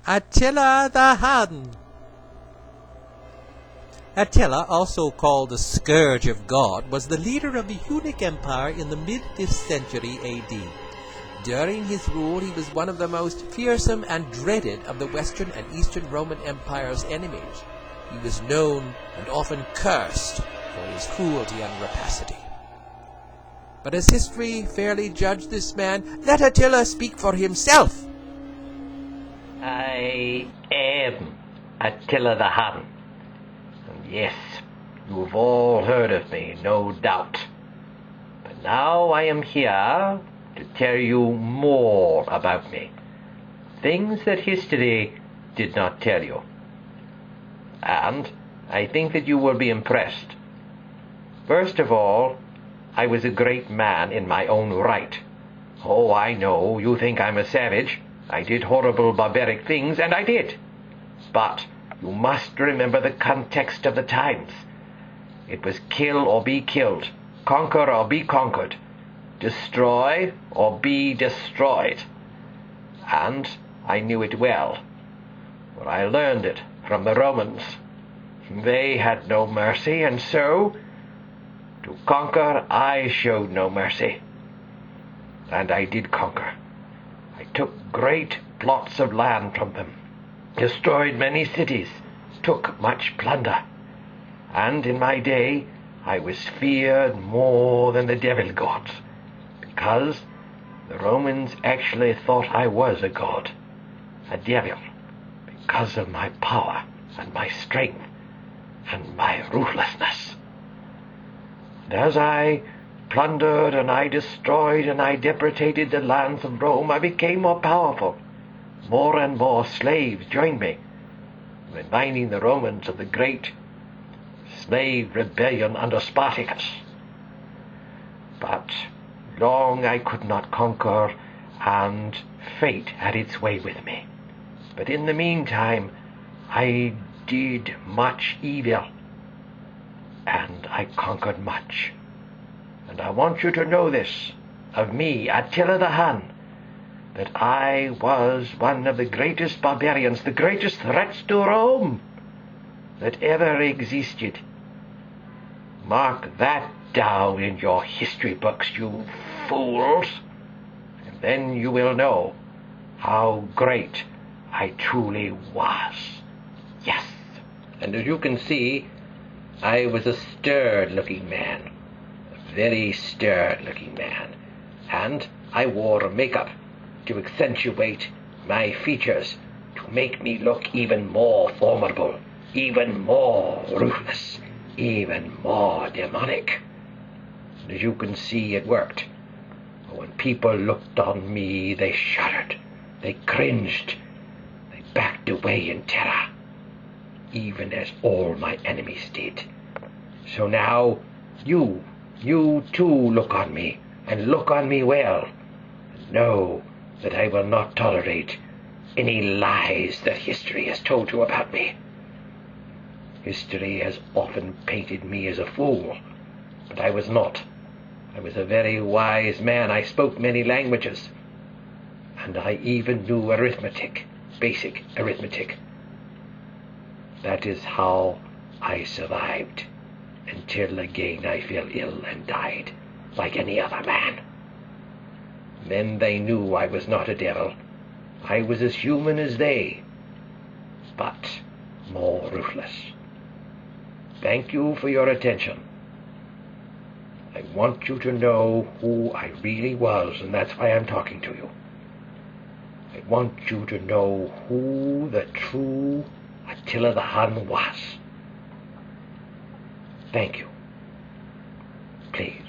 Attila the Hun. Attila, also called the Scourge of God, was the leader of the Hunnic Empire in the mid-5th century AD. During his rule, he was one of the most fearsome and dreaded of the Western and Eastern Roman Empire's enemies. He was known and often cursed for his cruelty and rapacity. But as history fairly judged this man, let Attila speak for himself. I am Attila the Hun. And yes, you've all heard of me, no doubt. But now I am here to tell you more about me. Things that history did not tell you. And I think that you will be impressed. First of all, I was a great man in my own right. Oh, I know, you think I'm a savage. I did horrible barbaric things, and I did. But you must remember the context of the times. It was kill or be killed, conquer or be conquered, destroy or be destroyed. And I knew it well, for I learned it from the Romans. They had no mercy, and so, to conquer, I showed no mercy. And I did conquer. I took great plots of land from them, destroyed many cities, took much plunder. And in my day, I was feared more than the devil gods, because the Romans actually thought I was a god, a devil, because of my power and my strength and my ruthlessness. And as I plundered and I destroyed and I depredated the lands of Rome, I became more powerful. More and more slaves joined me, reminding the Romans of the great slave rebellion under Spartacus. But long I could not conquer, and fate had its way with me. But in the meantime, I did much evil, and I conquered much. And I want you to know this of me, Attila the Hun, that I was one of the greatest barbarians, the greatest threats to Rome that ever existed. Mark that down in your history books, you fools, and then you will know how great I truly was. Yes, and as you can see, I was a stirred-looking man, a very stirred-looking man, and I wore makeup to accentuate my features, to make me look even more formidable, even more ruthless, even more demonic. And as you can see, it worked. When people looked on me, they shuddered, they cringed, they backed away in terror, even as all my enemies did. So now, you too look on me, and look on me well, and know that I will not tolerate any lies that history has told you about me. History has often painted me as a fool, but I was not. I was a very wise man. I spoke many languages, and I even knew arithmetic, basic arithmetic. That is how I survived, until again I fell ill and died, like any other man. Then they knew I was not a devil. I was as human as they, but more ruthless. Thank you for your attention. I want you to know who I really was, and that's why I'm talking to you. I want you to know who the true Attila the Hun was. Thank you. Please.